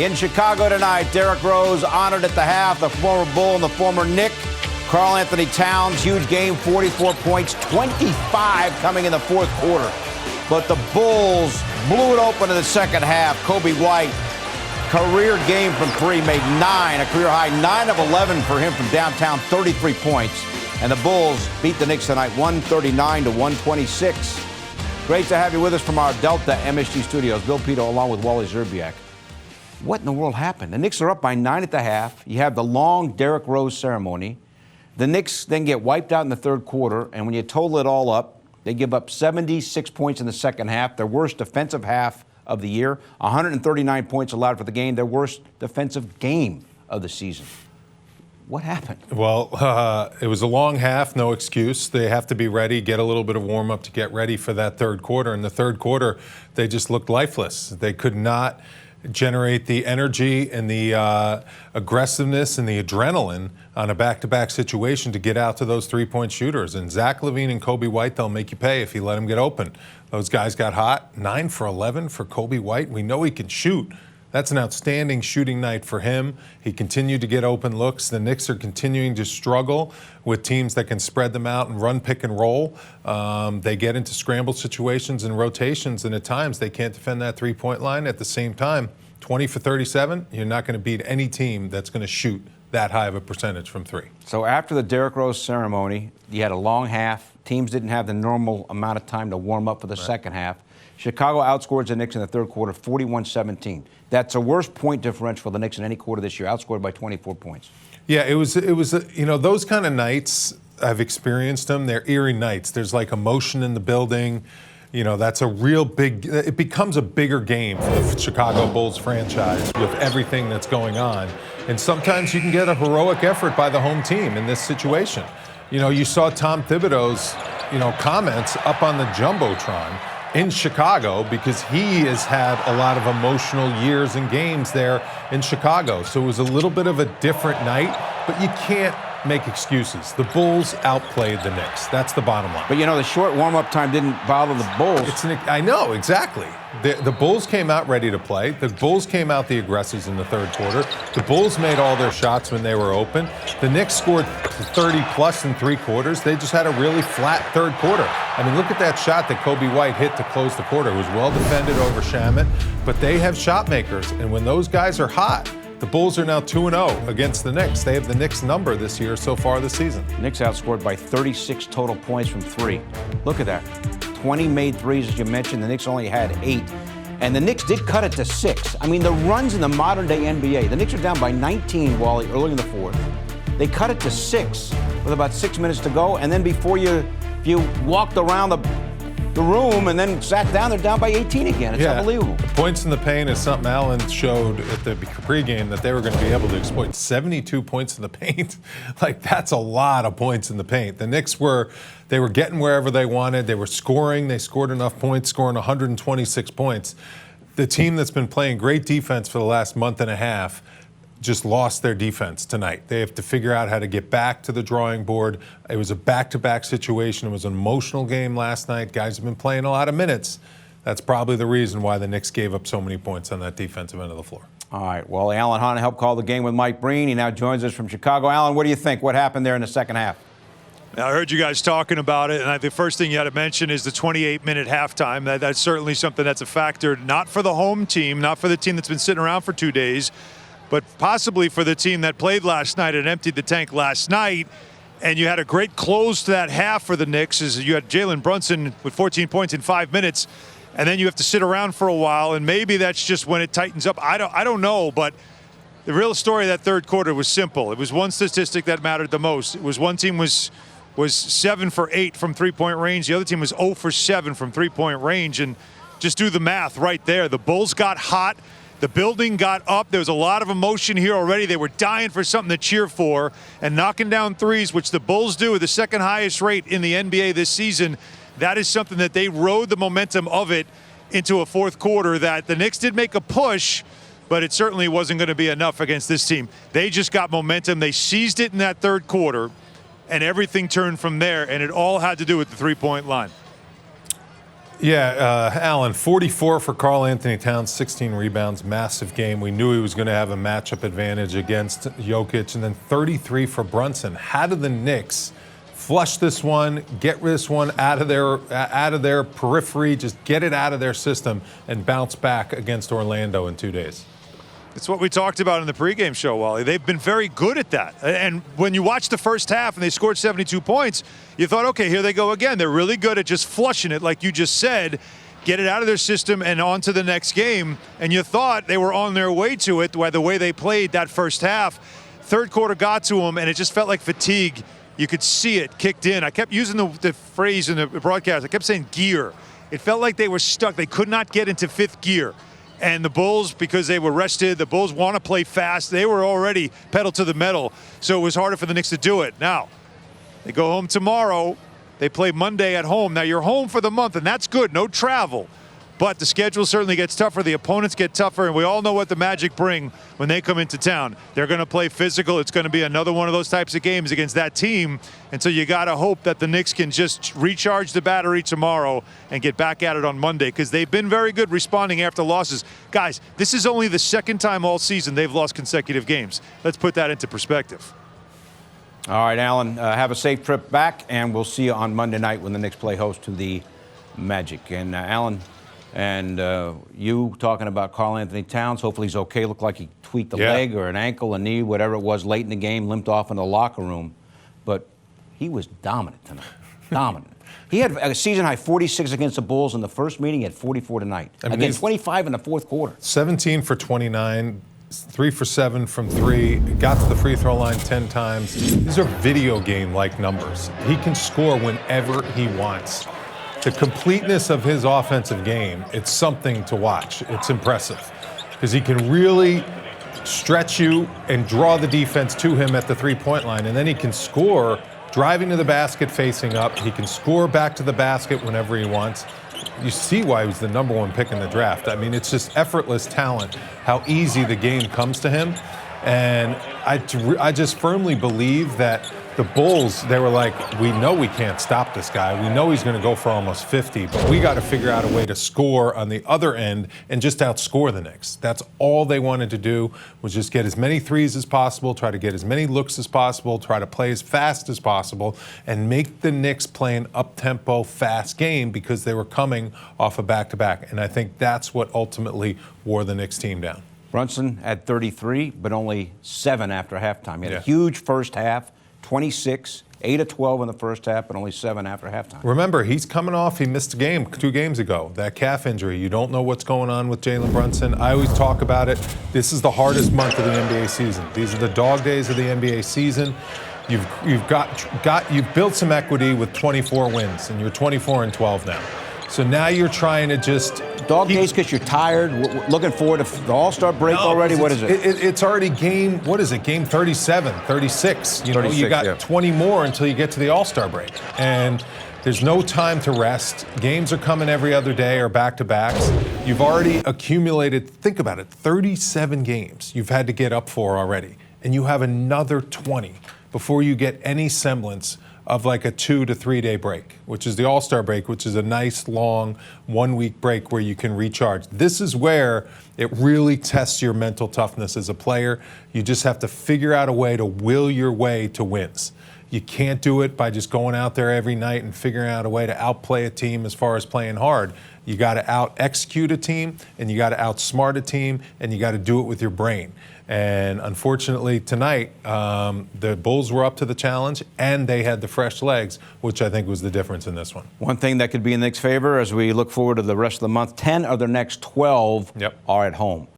In Chicago tonight, Derrick Rose honored at the half, the former Bull and the former Knick. Karl Anthony Towns, huge game, 44 points, 25 coming in the fourth quarter. But the Bulls blew it open in the second half. Kobe White, career game from three, made 9, a career high, 9 of 11 for him from downtown, 33 points. And the Bulls beat the Knicks tonight, 139 to 126. Great to have you with us from our Delta MSG studios. Bill Pito along with Wally Zerbiak. What in the world happened? The Knicks are up by 9 at the half. You have the long Derrick Rose ceremony. The Knicks then get wiped out in the third quarter, and when you total it all up, they give up 76 points in the second half, their worst defensive half of the year, 139 points allowed for the game, their worst defensive game of the season. What happened? Well, it was a long half, no excuse. They have to be ready, get a little bit of warm-up to get ready for that third quarter. In the third quarter, they just looked lifeless. They could not generate the energy and the aggressiveness and the adrenaline on a back-to-back situation to get out to those three-point shooters. And Zach LaVine and Kobe White, they'll make you pay if you let them get open. Those guys got hot. 9 for 11 for Kobe White. We know he can shoot. That's an outstanding shooting night for him. He continued to get open looks. The Knicks are continuing to struggle with teams that can spread them out and run pick and roll. They get into scramble situations and rotations, and at times they can't defend that three-point line. At the same time, 20 for 37, you're not going to beat any team that's going to shoot that high of a percentage from three. So after the Derrick Rose ceremony, you had a long half. Teams didn't have the normal amount of time to warm up for the second half. Chicago outscored the Knicks in the third quarter, 41-17. That's the worst point differential for the Knicks in any quarter this year, outscored by 24 points. Yeah, it was those kind of nights, I've experienced them. They're eerie nights. There's like emotion in the building. That's a real big, it becomes a bigger game for the Chicago Bulls franchise with everything that's going on. And sometimes you can get a heroic effort by the home team in this situation. You saw Tom Thibodeau's, comments up on the Jumbotron in Chicago because he has had a lot of emotional years and games there in Chicago. So it was a little bit of a different night, but you can't make excuses. The Bulls outplayed the Knicks. That's the bottom line. But the short warm-up time didn't bother the Bulls. I know, exactly. The Bulls came out ready to play. The Bulls came out the aggressors in the third quarter. The Bulls made all their shots when they were open. The Knicks scored 30-plus in three quarters. They just had a really flat third quarter. I mean, look at that shot that Kobe White hit to close the quarter. It was well defended over Shamet, but they have shot makers, and when those guys are hot, the Bulls are now 2-0 against the Knicks. They have the Knicks number this year so far this season. Knicks outscored by 36 total points from three. Look at that. 20 made threes, as you mentioned. The Knicks only had 8. And the Knicks did cut it to 6. I mean, the runs in the modern-day NBA, the Knicks are down by 19, Wally, early in the fourth. They cut it to 6 with about 6 minutes to go. And then before you walked around the room and then sat down, they're down by 18 again. It's unbelievable. Points in the paint is something Allen showed at the pregame that they were going to be able to exploit. 72 points in the paint. That's a lot of points in the paint. The Knicks were getting wherever they wanted. They were scoring. They scored enough points, scoring 126 points. The team that's been playing great defense for the last month and a half just lost their defense tonight. They have to figure out how to get back to the drawing board. It was a back-to-back situation. It was an emotional game last night. Guys have been playing a lot of minutes. That's probably the reason why the Knicks gave up so many points on that defensive end of the floor. All right. Well, Alan Hunt helped call the game with Mike Breen. He now joins us from Chicago. Alan, what do you think? What happened there in the second half? I heard you guys talking about it, and the first thing you had to mention is the 28-minute halftime. That's certainly something that's a factor, not for the home team, not for the team that's been sitting around for 2 days, but possibly for the team that played last night and emptied the tank last night. And you had a great close to that half for the Knicks as you had Jalen Brunson with 14 points in 5 minutes, and then you have to sit around for a while, and maybe that's just when it tightens up. I don't know, but the real story of that third quarter was simple. It was one statistic that mattered the most. It was one team was 7 for 8 from three-point range. The other team was 0 for 7 from three-point range, and just do the math right there. The Bulls got hot. The building got up. There was a lot of emotion here already. They were dying for something to cheer for, and knocking down threes, which the Bulls do at the second highest rate in the NBA this season. That is something that they rode the momentum of it into a fourth quarter that the Knicks did make a push, but it certainly wasn't going to be enough against this team. They just got momentum. They seized it in that third quarter, and everything turned from there, and it all had to do with the three-point line. Alan, 44 for Karl Anthony Towns, 16 rebounds, massive game. We knew he was going to have a matchup advantage against Jokic, and then 33 for Brunson. How did the Knicks flush this one, get this one out of their periphery, just get it out of their system, and bounce back against Orlando in 2 days? It's what we talked about in the pregame show, Wally. They've been very good at that. And when you watch the first half and they scored 72 points, you thought, okay, here they go again. They're really good at just flushing it, like you just said, get it out of their system and on to the next game. And you thought they were on their way to it by the way they played that first half. Third quarter got to them, and it just felt like fatigue. You could see it kicked in. I kept using the phrase in the broadcast. I kept saying gear. It felt like they were stuck. They could not get into fifth gear. And the Bulls, because they were rested, the Bulls want to play fast. They were already pedal to the metal, so it was harder for the Knicks to do it. Now, they go home tomorrow. They play Monday at home. Now, you're home for the month, and that's good. No travel. But the schedule certainly gets tougher. The opponents get tougher, and we all know what the Magic bring when they come into town. They're going to play physical. It's going to be another one of those types of games against that team. And so you got to hope that the Knicks can just recharge the battery tomorrow and get back at it on Monday, because they've been very good responding after losses. Guys, this is only the second time all season they've lost consecutive games. Let's put that into perspective. All right, Alan, have a safe trip back, and we'll see you on Monday night when the Knicks play host to the Magic. And Alan, and you talking about Karl Anthony Towns, hopefully he's okay. Looked like he tweaked a leg or an ankle, a knee, whatever it was, late in the game, limped off in the locker room. But he was dominant tonight. Dominant. He had a season-high 46 against the Bulls in the first meeting. He had 44 tonight. Again, 25 in the fourth quarter. 17 for 29, 3 for 7 from 3, got to the free throw line 10 times. These are video game-like numbers. He can score whenever he wants. The completeness of his offensive game, it's something to watch. It's impressive because he can really stretch you and draw the defense to him at the three-point line, and then he can score driving to the basket facing up. He can score back to the basket whenever he wants. You see why he was the #1 pick in the draft. I mean, it's just effortless talent, how easy the game comes to him. And I just firmly believe that the Bulls, they were like, we know we can't stop this guy. We know he's going to go for almost 50, but we got to figure out a way to score on the other end and just outscore the Knicks. That's all they wanted to do, was just get as many threes as possible, try to get as many looks as possible, try to play as fast as possible, and make the Knicks play an up-tempo, fast game because they were coming off a back-to-back. And I think that's what ultimately wore the Knicks team down. Brunson had 33, but only 7 after halftime. He had a huge first half, 26, 8 of 12 in the first half, but only 7 after halftime. Remember, he's coming off, he missed a game 2 games ago, that calf injury. You don't know what's going on with Jalen Brunson. I always talk about it. This is the hardest month of the NBA season. These are the dog days of the NBA season. You've built some equity with 24 wins, and you're 24-12 now. So now you're trying to just dog days because you're tired, looking forward to the All-Star break already? What is it? It's already game 37, 36. You know, 36, you got 20 more until you get to the All-Star break. And there's no time to rest. Games are coming every other day or back-to-backs. You've already accumulated, think about it, 37 games you've had to get up for already. And you have another 20 before you get any semblance of like a 2 to 3 day break, which is the All-Star break, which is a nice long 1 week break where you can recharge. This is where it really tests your mental toughness as a player. You just have to figure out a way to will your way to wins. You can't do it by just going out there every night and figuring out a way to outplay a team as far as playing hard. You got to out-execute a team, and you got to outsmart a team, and you got to do it with your brain. And unfortunately tonight, the Bulls were up to the challenge, and they had the fresh legs, which I think was the difference in this one. One thing that could be in the Knicks' favor as we look forward to the rest of the month, 10 of their next 12 are at home.